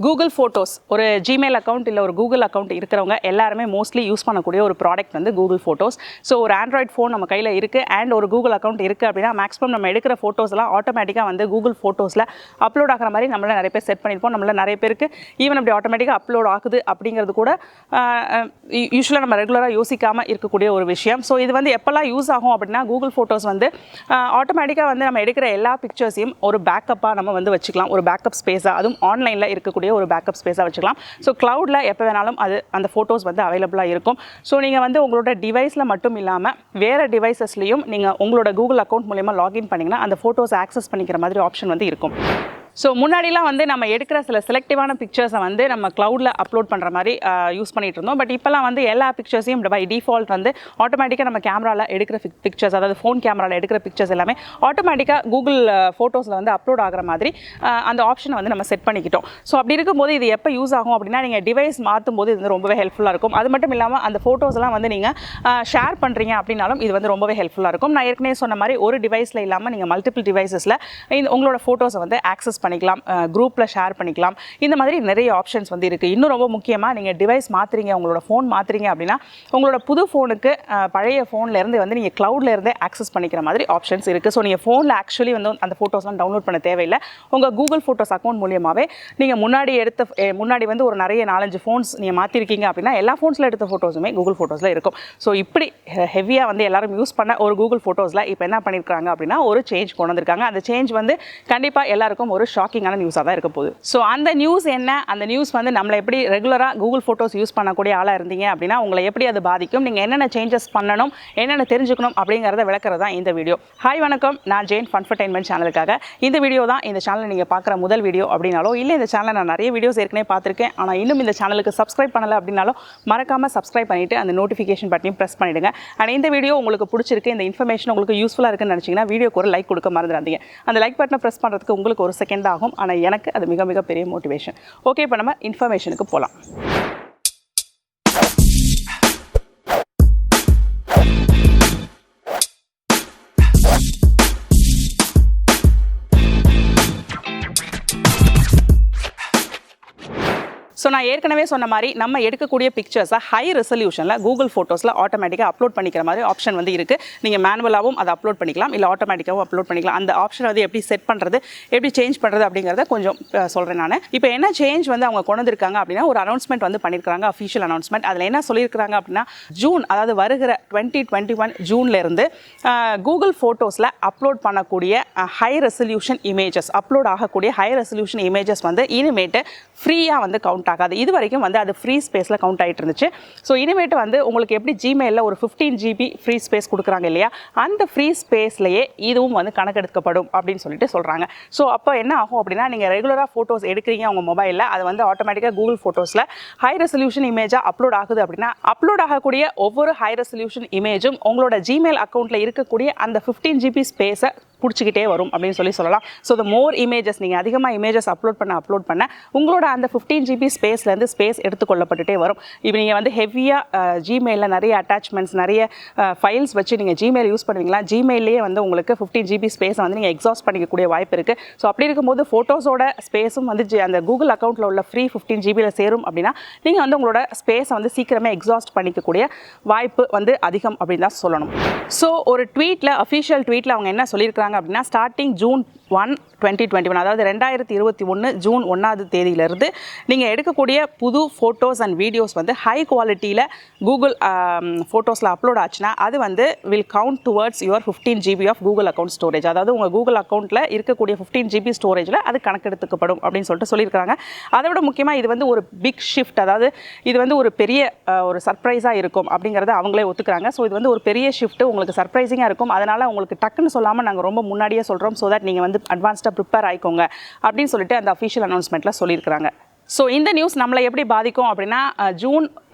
Google Photos ஒரு Gmail account இல்லை ஒரு Google அக்கவுண்ட் இருக்கிறவங்க எல்லாருமே மோஸ்ட்லி யூஸ் பண்ணக்கூடிய ஒரு ப்ராடக்ட் வந்து Google Photos. ஸோ ஒரு ஆண்ட்ராய்ட் ஃபோன் நம்ம கையில் இருக்குது அண்ட் ஒரு Google அக்கவுண்ட் இருக்குது அப்படின்னா மேக்ஸிமம் நம்ம எடுக்கிற ஃபோட்டோஸ்லாம் ஆட்டோமேட்டிக்காக வந்து Google Photos அப்லோட் ஆகிற மாதிரி நம்மள நிறைய பேர் செட் பண்ணியிருப்போம். நம்மள நிறைய பேருக்கு ஈவன் அப்படி ஆட்டோமேட்டிக்காக அப்லோட் ஆகுது அப்படிங்கிறது கூட யூஸ்வலாக நம்ம ரெகுலராக யோசிக்காமல் இருக்கக்கூடிய ஒரு விஷயம். ஸோ இது வந்து எப்போல்லாம் யூஸ் ஆகும் அப்படின்னா Google Photos வந்து ஆட்டோமேட்டிக்காக வந்து நம்ம எடுக்கிற எல்லா பிக்சர்ஸையும் ஒரு பேக்கப்பாக நம்ம வந்து வச்சுக்கலாம். ஒரு பேக்கப் ஸ்பேஸாக அதுவும் ஆன்லைனில் இருக்கக்கூடிய ஒரு பேக்கப் ஸ்பேஸாக வச்சுக்கலாம். ஸோ க்ளவுடில் எப்போ வேணாலும் அந்த ஃபோட்டோஸ் வந்து அவைலபிளாக இருக்கும். ஸோ நீங்கள் வந்து உங்களோட டிவைஸில் மட்டும் இல்லாமல் வேறு டிவைசஸ்லையும் நீங்கள் உங்களோட கூகுள் அக்கௌண்ட் மூலமா லாகின் பண்ணிங்கன்னா அந்த ஃபோட்டோஸ் ஆக்சஸ் பண்ணிக்கிற மாதிரி ஆப்ஷன் வந்து இருக்கும். ஸோ முன்னாடிலாம் வந்து நம்ம எடுக்கிற சில செலக்டிவான பிக்சர்ஸை வந்து நம்ம க்ளவுடில் அப்லோட் பண்ணுற மாதிரி யூஸ் பண்ணிகிட்டு இருந்தோம். பட் இப்போலாம் வந்து எல்லா பிக்சர்ஸையும் பை டிஃபால்ட் வந்து ஆட்டோமேட்டிக்காக நம்ம கேமராவில் எடுக்கிற பிக்சர்ஸ், அதாவது ஃபோன் கேமராவில் எடுக்கிற பிக்சர்ஸ் எல்லாமே ஆட்டோமேட்டிக்காக கூகுள் ஃபோட்டோஸில் வந்து அப்லோட் ஆகிற மாதிரி அந்த ஆப்ஷனை வந்து நம்ம செட் பண்ணிக்கிட்டோம். ஸோ அப்படி இருக்கும்போது இது எப்போ யூஸ் ஆகும் அப்படின்னா நீங்கள் டிவைஸ் மாற்றும் போது இது வந்து ரொம்பவே ஹெல்ப்ஃபுல்லாக இருக்கும். அது மட்டும் இல்லாமல் அந்த ஃபோட்டோஸ்லாம் வந்து நீங்கள் ஷேர் பண்ணுறீங்க அப்படின்னாலும் இது வந்து ரொம்பவே ஹெல்ப்ஃபுல்லாக இருக்கும். நான் ஏற்கனவே சொன்ன மாதிரி ஒரு டிவைஸில் இல்லாமல் நீங்கள் மல்டிபிள் டிவைசஸில் உங்களோட ஃபோட்டோஸை வந்து ஆக்சஸ் பண்ணிக்கலாம், குரூப்பில் ஷேர் பண்ணிக்கலாம். இந்த மாதிரி நிறைய ஆப்ஷன்ஸ் வந்து இருக்குது. இன்னும் ரொம்ப முக்கியமாக நீங்கள் டிவைஸ் மாற்றுறீங்க, உங்களோட ஃபோன் மாற்றுறீங்க அப்படின்னா உங்களோட புது ஃபோனுக்கு பழைய ஃபோன்லேருந்து வந்து நீங்கள் க்ளவுடில் இருந்தே ஆக்சஸ் பண்ணிக்கிற மாதிரி ஆப்ஷன்ஸ் இருக்குது. ஸோ நீங்கள் ஃபோனில் ஆக்சுவலி வந்து அந்த ஃபோட்டோஸ்லாம் டவுன்லோட் பண்ண தேவையில்லை. உங்கள் கூகுள் ஃபோட்டோஸ் அக்கௌண்ட் மூலியமாகவே நீங்கள் முன்னாடி வந்து ஒரு நிறைய 4-5 ஃபோன்ஸ் நீங்கள் மாற்றிருக்கீங்க அப்படின்னா எல்லா ஃபோன்ஸில் எடுத்த ஃபோட்டோஸுமே கூகுள் ஃபோட்டோஸில் இருக்கும். ஸோ இப்படி ஹெவியாக வந்து எல்லாரும் யூஸ் பண்ண ஒரு கூகுள் ஃபோட்டோஸில் இப்போ என்ன பண்ணியிருக்காங்க அப்படின்னா ஒரு சேஞ்ச் கொண்டு வந்திருக்காங்க. அந்த சேஞ்ச் வந்து கண்டிப்பாக எல்லாருக்கும் ஒரு ஷாக்கிங்கான நியூஸாக தான் இருக்க போகுது. ஸோ அந்த நியூஸ் என்ன, அந்த நியூஸ் வந்து நம்மளை எப்படி ரெகுலராக கூகுள் ஃபோட்டோஸ் யூஸ் பண்ணக்கூடிய ஆளாக இருந்தீங்க அப்படின்னா உங்களை எப்படி அது பாதிக்கும், நீங்கள் என்னென்ன சேஞ்சஸ் பண்ணணும், என்னென்ன தெரிஞ்சுக்கணும் அப்படிங்கிறத விளக்குறது தான் இந்த வீடியோ. ஹாய் வணக்கம், நான் ஜெயின் ஃபன்ஃபர்டைன்மெண்ட் சேனலுக்காக இந்த வீடியோ தான். இந்த சேனலை நீங்கள் பார்க்குற முதல் வீடியோ அப்படின்னாலோ இல்லை இந்த சேனலை நான் நிறைய வீடியோஸ் ஏற்கனவே பார்த்துருக்கேன் ஆனால் இன்னும் இந்த சேனலுக்கு சப்ஸ்கிரைப் பண்ணலை அப்படின்னாலும் மறக்காமல் சப்ஸ்கிரைப் பண்ணிவிட்டு அந்த நோட்டிஃபிகேஷன் பட்டனையும் ப்ரெஸ் பண்ணிவிடுங்க. அண்ட் இந்த வீடியோ உங்களுக்கு பிடிச்சிருக்கு, இந்த இன்ஃபர்மேஷன் உங்களுக்கு யூஸ்ஃபுல்லாக இருக்குன்னு நினச்சிங்கன்னா வீடியோக்கு ஒரு லைக் கொடுக்க மறந்துடாதீங்க. அந்த லைக் பட்டனை ப்ரெஸ் பண்ணுறதுக்கு உங்களுக்கு ஒரு செகண்ட் ஆகும், ஆனால் எனக்கு அது மிக மிக பெரிய மோட்டிவேஷன். ஓகே, இப்போ நம்ம இன்ஃபர்மேஷனுக்கு போகலாம். ஸோ நான் ஏற்கனவே சொன்ன மாதிரி நம்ம எடுக்கக்கூடிய பிக்சர்ஸை ஹை ரெசல்யூஷனில் கூகுள் ஃபோட்டோஸில் ஆட்டோமேட்டிக்காக அப்லோட் பண்ணிக்கிற மாதிரி ஆப்ஷன் வந்து இருக்குது. நீங்கள் மேனுவலாகவும் அதை அப்லோட் பண்ணிக்கலாம், இல்லை ஆட்டோமேட்டிக்காகவும் அப்லோட் பண்ணிக்கலாம். அந்த ஆப்ஷன் வந்து எப்படி செட் பண்ணுறது, எப்படி சேஞ்ச் பண்ணுறது அப்படிங்கிறத கொஞ்சம் சொல்கிறேன் நான். இப்போ என்ன சேஞ்ச் வந்து அவங்க கொண்டு வந்திருக்காங்க அப்படின்னா ஒரு அனௌன்ஸ்மெண்ட் வந்து பண்ணியிருக்காங்க, அஃபிஷியல் அனௌன்ஸ்மெண்ட். அதில் என்ன சொல்லியிருக்காங்க அப்படின்னா ஜூன், அதாவது வருகிற 2021 ஜூன்லேருந்து கூகுள் ஃபோட்டோஸில் அப்லோட் பண்ணக்கூடிய ஹை ரெசல்யூஷன் இமேஜஸ், அப்லோட் ஆகக்கூடிய ஹை ரெசல்யூஷன் இமேஜஸ் வந்து இனிமேட்டு ஃப்ரீயாக வந்து கவுண்ட் ஆகாது. இது வரைக்கும் வந்து அது ஃப்ரீ ஸ்பேஸில் கவுண்ட் ஆகிட்டு இருந்துச்சு. ஸோ இனிமேட்டு வந்து உங்களுக்கு எப்படி ஜிமெயிலில் ஒரு 15 GB ஃப்ரீ ஸ்பேஸ் கொடுக்குறாங்க இல்லையா, அந்த ஃப்ரீ ஸ்பேஸ்லேயே இதுவும் வந்து கணக்கெடுக்கப்படும் அப்படின்னு சொல்லிட்டு சொல்கிறாங்க. ஸோ அப்போ என்ன ஆகும் அப்படின்னா நீங்கள் ரெகுலராக ஃபோட்டோஸ் எடுக்கிறீங்க உங்கள் மொபைலில், அது வந்து ஆட்டோமேட்டிக்காக கூகுள் ஃபோட்டோஸில் ஹை ரெசல்யூஷன் இமேஜாக அப்லோட் ஆகுது அப்படின்னா அப்லோட் ஆகக்கூடிய ஒவ்வொரு ஹை ரெசல்யூஷன் இமேஜும் உங்களோட ஜிமெயில் அக்கௌண்ட்டில் இருக்கக்கூடிய அந்த 15 GB ஸ்பேஸை பிடிச்சிக்கிட்டே வரும் அப்படின்னு சொல்லலாம். ஸோ த மோர் இமேஜஸ், நீங்கள் அதிகமாக இமேஜஸ் அப்லோட் பண்ண உங்களோட அந்த 15 GB ஸ்பேஸ்லேருந்து ஸ்பேஸ் எடுத்துக்கொள்ளப்பட்டுட்டே வரும். இப்போ நீங்கள் வந்து ஹெவியாக ஜிமெயிலில் நிறைய அட்டாச்மெண்ட்ஸ், நிறைய ஃபைல்ஸ் வச்சு நீங்கள் ஜிமெயில் யூஸ் பண்ணுவீங்களா, ஜிமெயிலே வந்து உங்களுக்கு 15 GB ஸ்பேஸை வந்து நீங்கள் எக்ஸாஸ்ட் பண்ணிக்கக்கூடிய வாய்ப்பு இருக்குது. ஸோ அப்படி இருக்கும்போது ஃபோட்டோஸோட ஸ்பேஸும் வந்து அந்த கூகுள் அக்கௌண்ட்டில் உள்ள ஃப்ரீ 15 GB சேரும் அப்படின்னா நீங்கள் வந்து உங்களோட ஸ்பேஸை வந்து சீக்கிரமே எக்ஸாஸ்ட் பண்ணிக்கக்கூடிய வாய்ப்பு வந்து அதிகம் அப்படின்னு தான் சொல்லணும். ஸோ ஒரு ட்வீட்டில், அஃபிஷியல் ட்வீட்டில் அவங்க என்ன சொல்லியிருக்காங்க அப்படின்னா ஸ்டார்டிங் June 1, 2021, அதாவது 2021 ஜூன் 1ஆம் தேதியிலிருந்து நீங்கள் எடுக்கக்கூடிய புது ஃபோட்டோஸ் அண்ட் வீடியோஸ் வந்து ஹை குவாலிட்டியில் கூகுள் ஃபோட்டோஸில் அப்லோட் ஆச்சுன்னா அது வந்து will count towards your 15 GB of Google account storage. அதாவது உங்கள் கூகுள் அக்கௌண்ட்டில் இருக்கக்கூடிய 15 GB ஸ்டோரேஜில் அது கணக்கெடுத்துக்கப்படும் அப்படின்னு சொல்லிட்டு சொல்லியிருக்காங்க. அதை விட முக்கியமாக இது வந்து ஒரு பிக் ஷிஃப்ட், அதாவது இது வந்து ஒரு பெரிய ஒரு சர்ப்ரைஸாக இருக்கும் அப்படிங்கிறத அவங்களே ஒத்துக்கிறாங்க. ஸோ இது வந்து ஒரு பெரிய ஷிஃப்ட்டு, உங்களுக்கு சர்ப்ரைசிங்காக இருக்கும். அதனால் உங்களுக்கு டக்குன்னு சொல்லாமல் நாங்கள் ரொம்ப முன்னாடியே சொல்கிறோம், ஸோ தட் நீங்கள் வந்து அட்வான்ஸ்டாக ப்ரிப்பேர் ஆகிக்கோங்க அப்படின்னு சொல்லிட்டு அந்த அஃபிஷியல் அனௌன்ஸ்மெண்ட்டில் சொல்லியிருக்காங்க. ஸோ இந்த நியூஸ் நம்மளை எப்படி பாதிக்கும் அப்படின்னா ஜூன்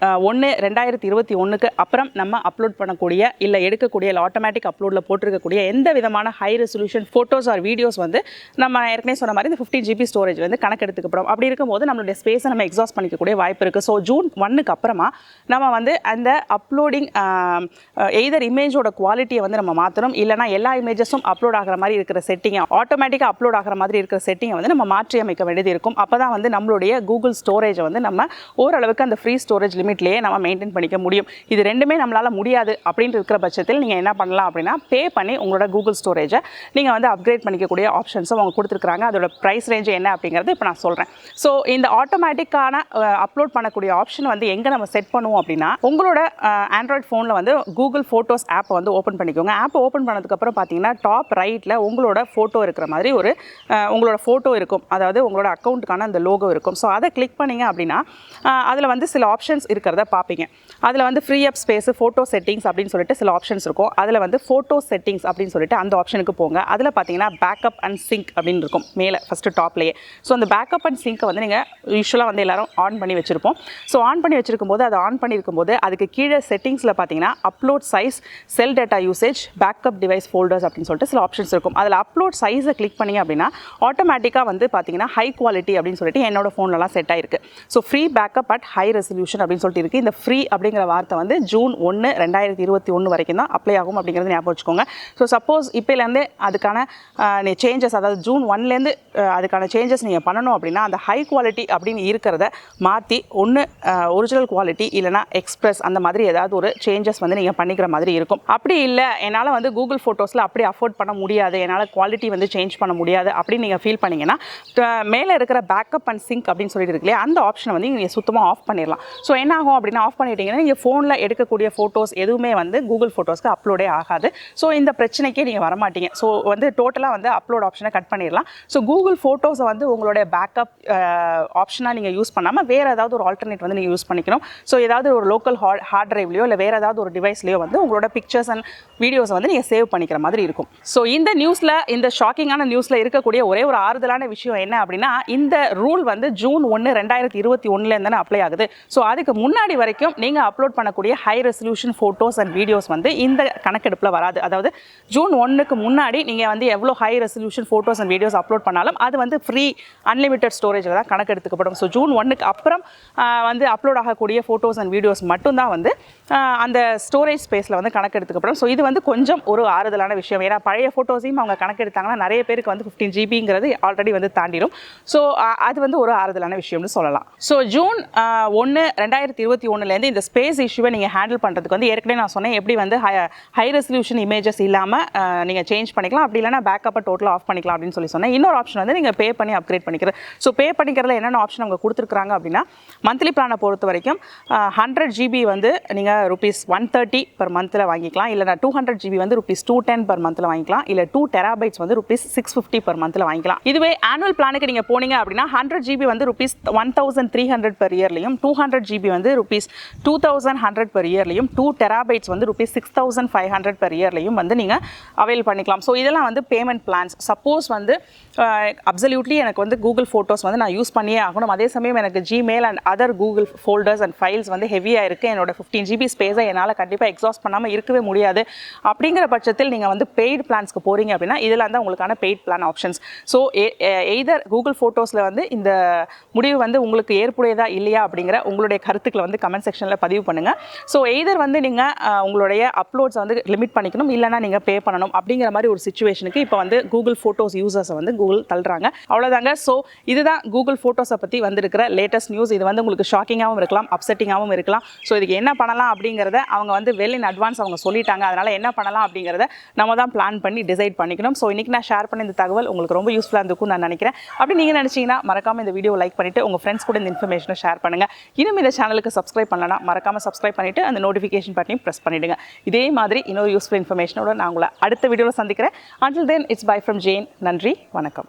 1/2021க்கு அப்புறம் நம்ம அப்லோட் பண்ணக்கூடிய இல்லை எடுக்கக்கூடிய இல்லை ஆட்டோமேட்டிக் அப்லோடில் போட்டிருக்கக்கூடிய எந்த விதமான high resolution photos or videos வந்து நம்ம ஏற்கனவே சொன்ன மாதிரி இந்த 15 GB ஸ்டோரேஜ் வந்து கணக்கெடுத்துக்கப்புறம் அப்படி இருக்கும்போது நம்மளுடைய ஸ்பேஸை நம்ம எக்ஸாஸ்ட் பண்ணிக்கக்கூடிய வாய்ப்பு இருக்குது. ஸோ ஜூன் 1க்கு அப்புறமா நம்ம வந்து அந்த அப்லோடிங் எய்தர் இமேஜோட குவாலிட்டியை வந்து நம்ம மாற்றணும், இல்லைனா எல்லா இமேஜஸும் அப்லோட் ஆகிற மாதிரி இருக்கிற செட்டிங்கை ஆட்டோமேட்டிக்காக அப்லோட் ஆகிற மாதிரி இருக்கிற செட்டிங்கை வந்து நம்ம மாற்றி அமைக்க வேண்டியது இருக்கும். அப்போ தான் வந்து நம்மளுடைய கூகுள் ஸ்டோரேஜை வந்து நம்ம ஓரளவுக்கு அந்த ஃப்ரீ ஸ்டோரேஜ் லிமிட்லேயே நம்ம மெயின்டைன் பண்ணிக்க முடியும். இது ரெண்டுமே நம்மளால் முடியாது அப்படின்னு இருக்கிற பட்சத்தில் நீங்கள் என்ன பண்ணலாம் அப்படின்னா பே பண்ணி உங்களோட கூகுள் ஸ்டோரேஜை நீங்கள் வந்து அப்கிரேட் பண்ணிக்கக்கூடிய ஆப்ஷன்ஸும் அவங்க கொடுத்துருக்காங்க. அதோட ப்ரைஸ் ரேஞ்ச் என்ன அப்படிங்கிறது இப்போ நான் சொல்கிறேன். ஸோ இந்த ஆட்டோமேட்டிக்கான அப்லோட் பண்ணக்கூடிய ஆப்ஷன் வந்து எங்கே நம்ம செட் பண்ணுவோம் அப்படின்னா உங்களோட ஆண்ட்ராய்ட் ஃபோனில் வந்து கூகுள் ஃபோட்டோஸ் ஆப்பை வந்து ஓப்பன் பண்ணிக்கோங்க. ஆப்பை ஓப்பன் பண்ணதுக்கப்புறம் பார்த்தீங்கன்னா டாப் ரைட்டில் உங்களோட ஃபோட்டோ இருக்கிற மாதிரி ஒரு உங்களோட ஃபோட்டோ இருக்கும், அதாவது உங்களோட அக்கௌண்ட்டுக்கான அந்த லோகோ இருக்கும். ஸோ அதை கிளிக் பண்ணிங்க அப்படின்னா அதில் வந்து சில ஆப்ஷன்ஸ் இருக்கிறத பார்ப்பீங்க. அதில் வந்து ஃப்ரீ அப் ஸ்பேஸ், ஃபோட்டோ செட்டிங்ஸ் அப்படின்னு சொல்லிட்டு சில ஆப்ஷன்ஸ் இருக்கும். அதில் வந்து ஃபோட்டோ செட்டிங்ஸ் அப்படின்னு சொல்லிட்டு அந்த ஆப்ஷனுக்கு போங்க. அதில் பார்த்தீங்கன்னா பேக்கப் அண்ட் சிங்க் அப்படின்னு இருக்கும் மேலே ஃபஸ்ட்டு டாப்லேயே. ஸோ அந்த பேக்கப் அண்ட் சிங்க்கை வந்து நீங்கள் யூஸ்வலாக வந்து எல்லாரும் ஆன் பண்ணி வச்சுருப்போம். ஸோ ஆன் பண்ணி வச்சிருக்கும் போது அதை ஆன் பண்ணியிருக்கும் போது அதுக்கு கீழே செட்டிங்ஸில் பார்த்தீங்கன்னா upload size, cell data usage, backup device folders அப்படின்னு சொல்லிட்டு சில ஆப்ஷன்ஸ் இருக்கும். அதில் அப்லோட் சைஸை கிளிக் பண்ணிங்க அப்படின்னா ஆட்டோமேட்டிக்காக வந்து பார்த்தீங்கன்னா ஹை குவாலிட்டி அப்படின்னு சொல்லிட்டு என்னோட ஃபோன்லலாம் செட் ஆயிருக்கு. So free backup at high resolution அப்படின்னு சொல்லிட்டு இருக்குது. இந்த ஃப்ரீ அப்படிங்கிற வார்த்தை வந்து ஜூன் 1, 2021 வரைக்கும் தான் அப்ளை ஆகும் அப்படிங்கிறது ஞாபகம் வச்சுக்கோங்க. ஸோ சப்போஸ் இப்போலேருந்தே அதுக்கான சேஞ்சஸ், அதாவது ஜூன் 1லேருந்து அதுக்கான சேஞ்சஸ் நீங்கள் பண்ணணும் அப்படின்னா அந்த ஹை குவாலிட்டி அப்படின்னு இருக்கிறத மாற்றி ஒன்று ஒரிஜினல் குவாலிட்டி இல்லைனா எக்ஸ்பிரஸ் அந்த மாதிரி ஏதாவது ஒரு சேஞ்சஸ் வந்து நீங்கள் பண்ணிக்கிற மாதிரி இருக்கும். அப்படி இல்லை என்னால் வந்து கூகுள் ஃபோட்டோஸில் அப்படி அஃபோர்ட் பண்ண முடியாது, என்னால் குவாலிட்டி வந்து சேஞ்ச் பண்ண முடியாது அப்படின்னு நீங்கள் ஃபீல் பண்ணிங்கன்னா மேலே இருக்கிற பேக்கப் அண்ட் சிங்க் அப்படின்னு சொல்லிட்டு இருக்கு இல்லையா, அந்த ஆப்ஷனை வந்து நீங்கள் சுத்தமாக ஆஃப் பண்ணிடலாம். ஸோ என்ன ஆகும் அப்படின்னா ஆஃப் பண்ணிட்டீங்கன்னா நீங்கள் ஃபோனில் எடுக்கக்கூடிய ஃபோட்டோஸ் எதுவுமே வந்து கூகுள் ஃபோட்டோஸ்க்கு அப்லோடே ஆகாது. ஸோ இந்த பிரச்சனைக்கே நீங்கள் வரமாட்டீங்க. ஸோ வந்து டோட்டலாக வந்து அப்லோட் ஆப்ஷனை கட் பண்ணிடலாம். ஸோ கூகுள் ஃபோட்டோஸை வந்து உங்களுடைய பேக்கப் ஆப்ஷனாக நீங்கள் யூஸ் பண்ணாமல் வேறு ஏதாவது ஒரு ஆல்டர்னேட் வந்து நீங்கள் யூஸ் பண்ணிக்கணும். ஸோ ஏதாவது ஒரு லோக்கல் ஹார்ட் டிரைவ்லையோ இல்லை வேறு ஏதாவது ஒரு டிவைஸ்லையோ வந்து உங்களோட பிக்சர்ஸ் அண்ட் வீடியோஸை வந்து நீங்கள் சேவ் பண்ணிக்கிற மாதிரி இருக்கும். ஸோ இந்த நியூஸில், இந்த ஷாக்கிங்கான நியூஸில் இருக்கக்கூடிய ஒரே ஒரு ஆறுதலான விஷயம் என்ன அப்படின்னா இந்த ரூல் வந்து ஜூன் 1, 2021 அப்ளை ஆகுது. ஸோ அதுக்கு முன்னாடி வரைக்கும் நீங்கள் அப்லோட் பண்ணக்கூடிய high resolution photos and videos வந்து இந்த கணக்கெடுப்பில் வராது. அதாவது ஜூன் 1க்கு முன்னாடி நீங்கள் வந்து எவ்வளோ high resolution photos and videos upload பண்ணாலும் அது வந்து ஃப்ரீ அன்லிமிட்டட் ஸ்டோரேஜில் தான் கணக்கெடுத்துக்கப்படும். ஸோ ஜூன் 1க்கு அப்புறம் வந்து அப்லோட் ஆகக்கூடிய ஃபோட்டோஸ் அண்ட் வீடியோஸ் மட்டும்தான் வந்து அந்த ஸ்டோரேஜ் ஸ்பேஸில் வந்து கணக்கெடுத்துக்கப்படும். ஸோ இது வந்து கொஞ்சம் ஒரு ஆறுதலான விஷயம். ஏன்னா பழைய ஃபோட்டோஸையும் அவங்க கணக்கெடுத்தாங்கன்னா நிறைய பேருக்கு வந்து 15 GBங்கிறது ஆல்ரெடி வந்து தாண்டிடும். ஸோ அது வந்து ஒரு ஆறுதலான விஷயம்னு சொல்லலாம். ஸோ ஜூன் 1, 2021 இந்த ஸ்பேஸ் இஷ்யூவை நீங்கள் ஹேண்டில் பண்ணுறதுக்கு வந்து ஏற்கனவே நான் சொன்னேன் எப்படி வந்து ஹை ரெசல்யூஷன் இமேஜஸ் இல்லாமல் நீங்கள் சேஞ்ச் பண்ணிக்கலாம், அப்படி இல்லைனா பேக்கப்பை டோட்டலாக ஆஃப் பண்ணிக்கலாம் அப்படின்னு சொன்னேன். இன்னொரு ஆப்ஷன் வந்து நீங்கள் பே பண்ணி அப்கிரேட் பண்ணிக்கிறது. ஸோ பே பண்ணிக்கிறதுல என்னென்ன ஆப்ஷன் அவங்க கொடுத்துருக்காங்க அப்படின்னா மந்த்லி பிளானை பொறுத்த வரைக்கும் 100 GB வந்து நீங்கள் ₹130 per மந்தில் வாங்கிக்கலாம், இல்லைனா 200 GB வந்து ₹210 per மந்தில் வாங்கிக்கலாம், இல்லை 2 TB வந்து ₹650 per மந்தில் வாங்கிக்கலாம். இதுவே ஆனுவல் பிளானுக்கு நீங்கள் போனீங்க அப்படின்னா 100 GB வந்து ₹1300 per இயர்லையும், 200 GB வந்து ₹2100 per இயர்லையும், 2 TB வந்து ₹6500 per இயர்லையும் வந்து நீங்கள் அவைல் பண்ணிக்கலாம். ஸோ இதெல்லாம் வந்து பேமெண்ட் பிளான்ஸ். சப்போஸ் வந்து அப்சல்யூட்லி எனக்கு வந்து கூகுள் ஃபோட்டோஸ் வந்து நான் யூஸ் பண்ணியே ஆகணும், அதே சமயம் எனக்கு Gmail and other Google folders and files வந்து ஹெவியாக இருக்குது, என்னோட 15 GB ஸ்பேஸை என்னால் கண்டிப்பாக எக்ஸாஸ்ட் பண்ணாமல் இருக்கவே முடியாது அப்படிங்கிற பட்சத்தில் நீங்கள் வந்து பெய்டு பிளான்ஸ்க்கு போகிறீங்க அப்படின்னா இதெல்லாம் தான் உங்களுக்கான paid plan options. So either Google ஃபோட்டோஸில் வந்து இந்த முடிவு வந்து உங்களுக்கு ஏற்புடையதா இல்லையா அப்படிங்கிற உங்களுடைய கருத்துக்களை வந்து கமெண்ட் செக்ஷனில் பதிவு பண்ணுங்கள். ஸோ எய்தர் வந்து நீங்கள் உங்களுடைய அப்லோட்ஸை வந்து லிமிட் பண்ணிக்கணும், இல்லைனா நீங்கள் பே பண்ணணும் அப்படிங்கிற மாதிரி ஒரு சுச்சுவேஷனுக்கு இப்போ வந்து கூகுள் ஃபோட்டோஸ் யூசர்ஸை வந்து கூகுள் தள்ளுறாங்க. அவ்வளோதாங்க. ஸோ இதுதான் கூகுள் ஃபோட்டோஸை பற்றி வந்திருக்கிற லேட்டஸ்ட் நியூஸ். இது வந்து உங்களுக்கு ஷாக்கிங்காகவும் இருக்கலாம், அப்செட்டிங்காகவும் இருக்கலாம். ஸோ இதுக்கு என்ன பண்ணலாம் அப்படிங்கிறத அவங்க வந்து வெல் இன் அட்வான்ஸ் அவங்க சொல்லிட்டாங்க. அதனால் என்ன பண்ணலாம் அப்படிங்கிறத நம்ம தான் பிளான் பண்ணி டிசைட் பண்ணிக்கணும். ஸோ இன்றைக்கி நான் ஷேர் பண்ண இந்த தகவல் உங்களுக்கு ரொம்ப யூஸ்ஃபுல்லாக இருந்திருக்கும் நான் நினைக்கிறேன். அப்படி நீங்கள் நினச்சிங்கன்னா மறக்காமல் இந்த வீடியோ லைக் பண்ணிவிட்டு உங்கள் ஃப்ரெண்ட்ஸ் கூட இந்த இன்ஃபர்மேஷனை ஷேர் பண்ணுங்கள். இன்னும் இந்த சேனலுக்கு சப்ஸ்கிரைப் பண்ணலன்னா மறக்காமல் சப்ஸ்கிரைப் பண்ணிவிட்டு அந்த நோட்டிஃபிகேஷன் பட்டனையும் ப்ரெஸ் பண்ணிவிடுங்க. இதே மாதிரி இன்னொரு யூஸ்ஃபுல் இன்ஃபர்மேஷனோட நான் உங்களை அடுத்த வீடியோவில் சந்திக்கிறேன். Until then, it's bye from Jane. நன்றி, வணக்கம்.